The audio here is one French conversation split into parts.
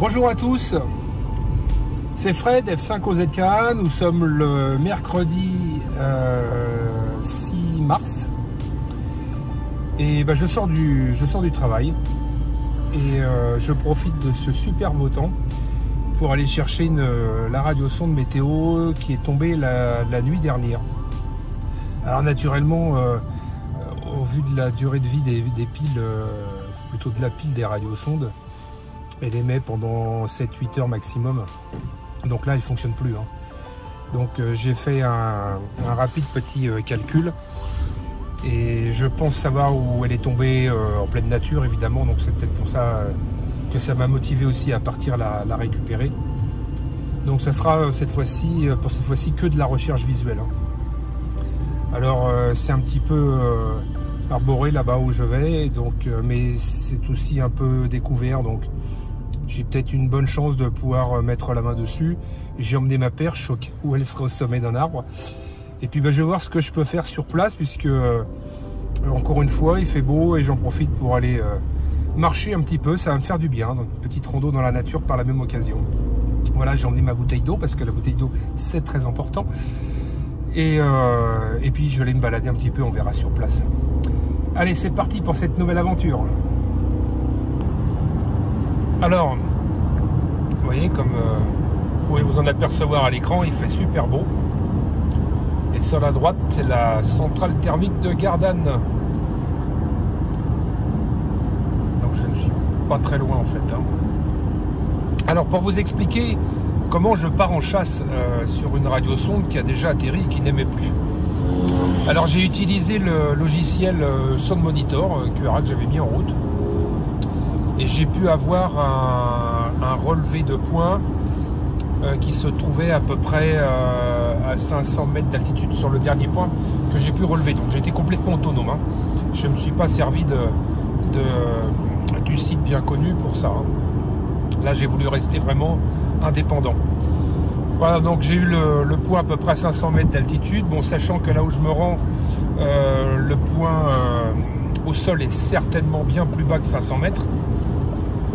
Bonjour à tous, c'est Fred, F5OZK, nous sommes le mercredi 6 mars et je sors du travail et je profite de ce super beau temps pour aller chercher la radiosonde météo qui est tombée la nuit dernière. Alors naturellement, au vu de la durée de vie des piles, plutôt de la pile des radiosondes, elle émet pendant 7-8 heures maximum. Donc là, elle ne fonctionne plus. Donc j'ai fait un rapide petit calcul. Et je pense savoir où elle est tombée en pleine nature, évidemment. Donc c'est peut-être pour ça que ça m'a motivé aussi à partir la récupérer. Donc ça sera pour cette fois-ci que de la recherche visuelle. Alors c'est un petit peu arboré là-bas où je vais, donc, mais c'est aussi un peu découvert. Donc j'ai peut-être une bonne chance de pouvoir mettre la main dessus. J'ai emmené ma perche où elle sera au sommet d'un arbre. Et puis je vais voir ce que je peux faire sur place, puisque encore une fois il fait beau et j'en profite pour aller marcher un petit peu. Ça va me faire du bien, donc une petite rando dans la nature par la même occasion. Voilà, j'ai emmené ma bouteille d'eau parce que la bouteille d'eau c'est très important. Et puis je vais aller me balader un petit peu, on verra sur place. Allez, c'est parti pour cette nouvelle aventure. Alors, vous voyez, comme vous pouvez vous en apercevoir à l'écran, il fait super beau. Et sur la droite, c'est la centrale thermique de Gardanne. Donc je ne suis pas très loin en fait. Alors pour vous expliquer comment je pars en chasse sur une radiosonde qui a déjà atterri et qui n'émet plus. Alors j'ai utilisé le logiciel Sound Monitor QRA que j'avais mis en route. Et j'ai pu avoir un relevé de points qui se trouvait à peu près à 500 mètres d'altitude sur le dernier point que j'ai pu relever. Donc j'étais complètement autonome. Je ne me suis pas servi du site bien connu pour ça. Là j'ai voulu rester vraiment indépendant. Voilà, donc j'ai eu le point à peu près à 500 mètres d'altitude. Bon, sachant que là où je me rends, le point au sol est certainement bien plus bas que 500 mètres.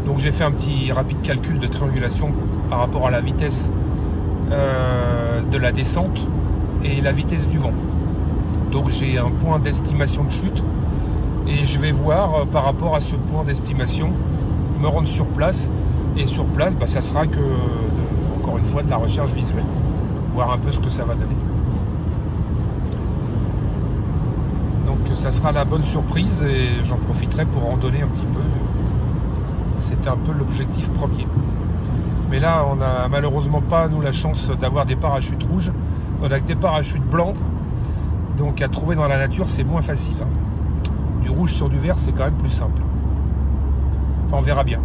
Donc j'ai fait un petit rapide calcul de triangulation par rapport à la vitesse de la descente et la vitesse du vent. Donc j'ai un point d'estimation de chute et je vais voir par rapport à ce point d'estimation, me rendre sur place. Et sur place, ça sera que, encore une fois, de la recherche visuelle. Voir un peu ce que ça va donner. Donc ça sera la bonne surprise et j'en profiterai pour randonner un petit peu. C'était un peu l'objectif premier. Mais là, on n'a malheureusement pas, nous, la chance d'avoir des parachutes rouges. On a que des parachutes blancs. Donc à trouver dans la nature, c'est moins facile. Du rouge sur du vert, c'est quand même plus simple. Enfin, on verra bien.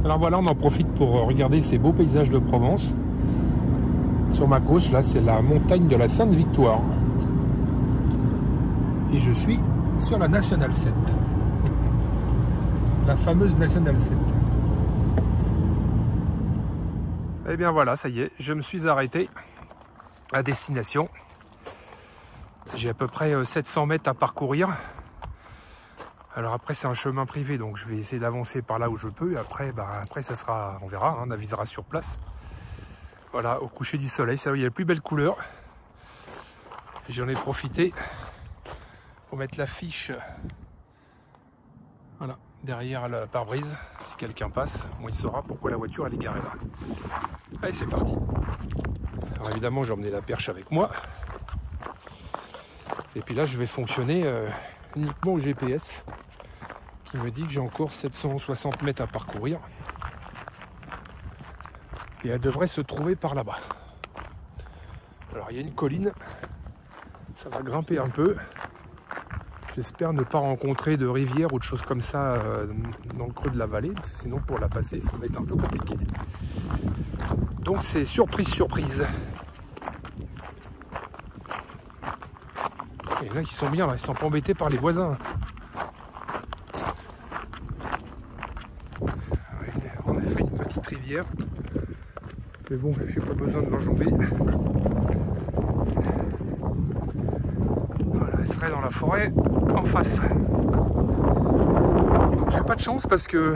Alors voilà, on en profite pour regarder ces beaux paysages de Provence. Sur ma gauche, là, c'est la montagne de la Sainte-Victoire. Et je suis sur la Nationale 7. La fameuse Nationale 7. Et bien voilà, ça y est, je me suis arrêté à destination. J'ai à peu près 700 mètres à parcourir. Alors après c'est un chemin privé, donc je vais essayer d'avancer par là où je peux. Et après, ça sera, on verra, on avisera sur place. Voilà, au coucher du soleil, ça il y a les plus belles couleurs. J'en ai profité pour mettre l'affiche, voilà, derrière le pare-brise. Si quelqu'un passe, bon, il saura pourquoi la voiture elle est garée là. Allez, c'est parti. Alors évidemment, j'ai emmené la perche avec moi. Et puis là, je vais fonctionner uniquement au GPS, qui me dit que j'ai encore 760 mètres à parcourir. Et elle devrait se trouver par là-bas. Alors il y a une colline, ça va grimper un peu. J'espère ne pas rencontrer de rivière ou de choses comme ça dans le creux de la vallée, parce que sinon pour la passer ça va être un peu compliqué. Donc c'est surprise, surprise. Et là ils sont bien, là, ils sont pas embêtés par les voisins. On a fait une petite rivière. Mais bon, j'ai pas besoin de l'enjamber. Voilà, elle serait dans la forêt en face. Donc j'ai pas de chance parce que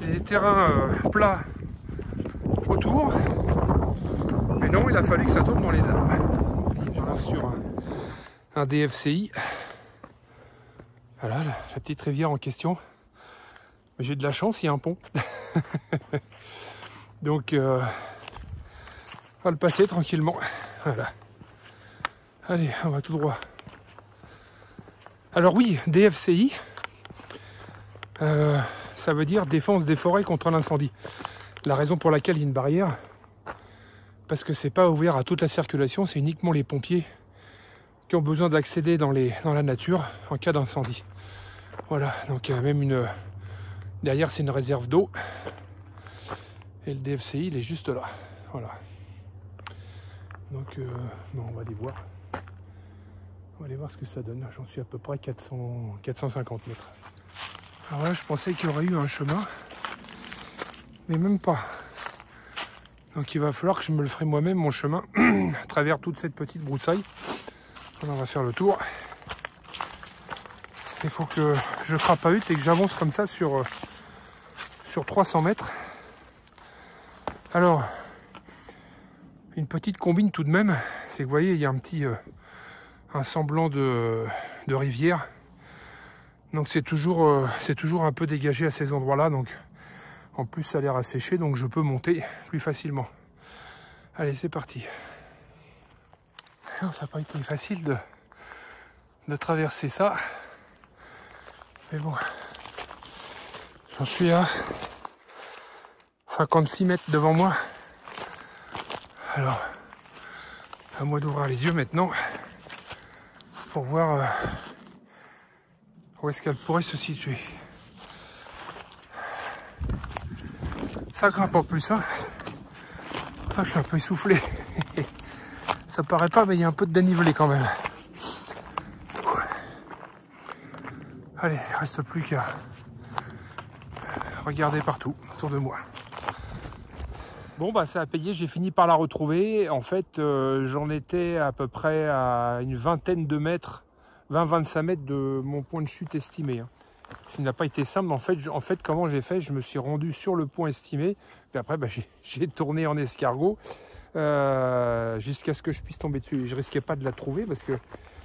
j'ai des terrains plats autour. Mais non, il a fallu que ça tombe dans les arbres. On finit par là sur un DFCI. Voilà, la petite rivière en question. Mais j'ai de la chance, il y a un pont. Donc, on va le passer tranquillement. Voilà. Allez, on va tout droit. Alors oui, DFCI, ça veut dire défense des forêts contre l'incendie. La raison pour laquelle il y a une barrière, parce que c'est pas ouvert à toute la circulation, c'est uniquement les pompiers qui ont besoin d'accéder dans la nature en cas d'incendie. Voilà, donc il y a même une... Derrière, c'est une réserve d'eau. Et le DFCI, il est juste là. Voilà. Donc, bon, on va aller voir. On va aller voir ce que ça donne. J'en suis à peu près 450 mètres. Alors là, je pensais qu'il y aurait eu un chemin. Mais même pas. Donc il va falloir que je me le ferai moi-même, mon chemin, à travers toute cette petite broussaille. On va faire le tour. Il faut que je crapahute et que j'avance comme ça sur 300 mètres. Alors, une petite combine tout de même. C'est que vous voyez, il y a un semblant de rivière. Donc c'est toujours un peu dégagé à ces endroits-là. Donc en plus ça a l'air asséché, donc je peux monter plus facilement. Allez, c'est parti. Ça n'a pas été facile de traverser ça. Mais bon, j'en suis à 56 mètres devant moi. Alors, à moi d'ouvrir les yeux maintenant pour voir où est-ce qu'elle pourrait se situer. Ça grimpe en plus, hein. Ah, je suis un peu essoufflé. Ça paraît pas, mais il y a un peu de dénivelé quand même. Allez, il ne reste plus qu'à regarder partout autour de moi. Bon, bah ça a payé, j'ai fini par la retrouver. En fait, j'en étais à peu près à une vingtaine de mètres, 20-25 mètres de mon point de chute estimé. Ça n'a pas été simple. En fait, comment j'ai fait? Je me suis rendu sur le point estimé. Puis après, bah, j'ai tourné en escargot jusqu'à ce que je puisse tomber dessus. Et je risquais pas de la trouver parce que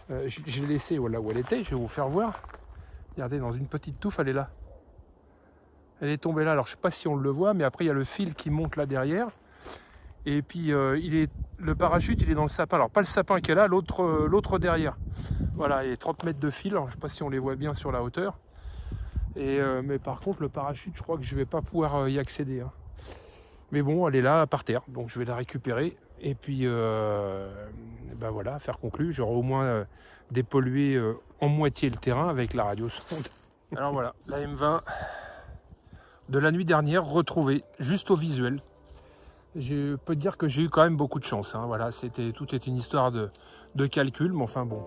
je l'ai laissée là où elle était. Je vais vous faire voir. Regardez, dans une petite touffe, elle est là. Elle est tombée là. Alors, je ne sais pas si on le voit, mais après, il y a le fil qui monte là derrière. Et puis, le parachute, il est dans le sapin. Alors, pas le sapin qui est là, l'autre derrière. Voilà, il y a 30 mètres de fil. Alors, je ne sais pas si on les voit bien sur la hauteur. Mais par contre, le parachute, je crois que je ne vais pas pouvoir y accéder. Hein. Mais bon, elle est là, par terre. Donc, je vais la récupérer. Et puis, ben voilà, faire conclu. J'aurai au moins dépollué en moitié le terrain avec la radiosonde. Alors voilà, la M20 de la nuit dernière, retrouvée juste au visuel. Je peux te dire que j'ai eu quand même beaucoup de chance. Hein. Voilà, tout est une histoire de calcul, mais enfin bon.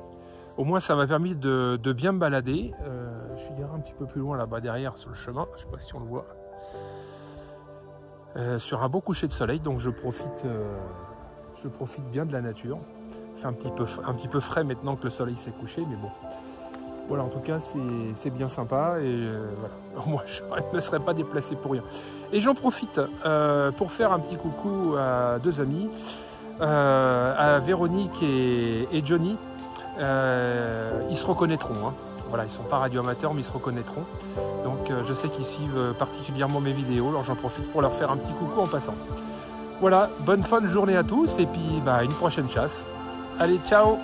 Au moins, ça m'a permis de bien me balader. Je suis un petit peu plus loin là-bas derrière sur le chemin. Je ne sais pas si on le voit. Sur un beau coucher de soleil, donc je profite bien de la nature. Il fait un petit peu frais maintenant que le soleil s'est couché, mais bon. Voilà, en tout cas, c'est bien sympa et voilà. Alors, moi, je ne me serais pas déplacé pour rien. Et j'en profite pour faire un petit coucou à deux amis, à Véronique et Johnny. Ils se reconnaîtront. Hein. Voilà, ils ne sont pas radioamateurs, mais ils se reconnaîtront. Donc, je sais qu'ils suivent particulièrement mes vidéos. Alors, j'en profite pour leur faire un petit coucou en passant. Voilà, bonne fin de journée à tous et puis bah, une prochaine chasse. Allez, ciao!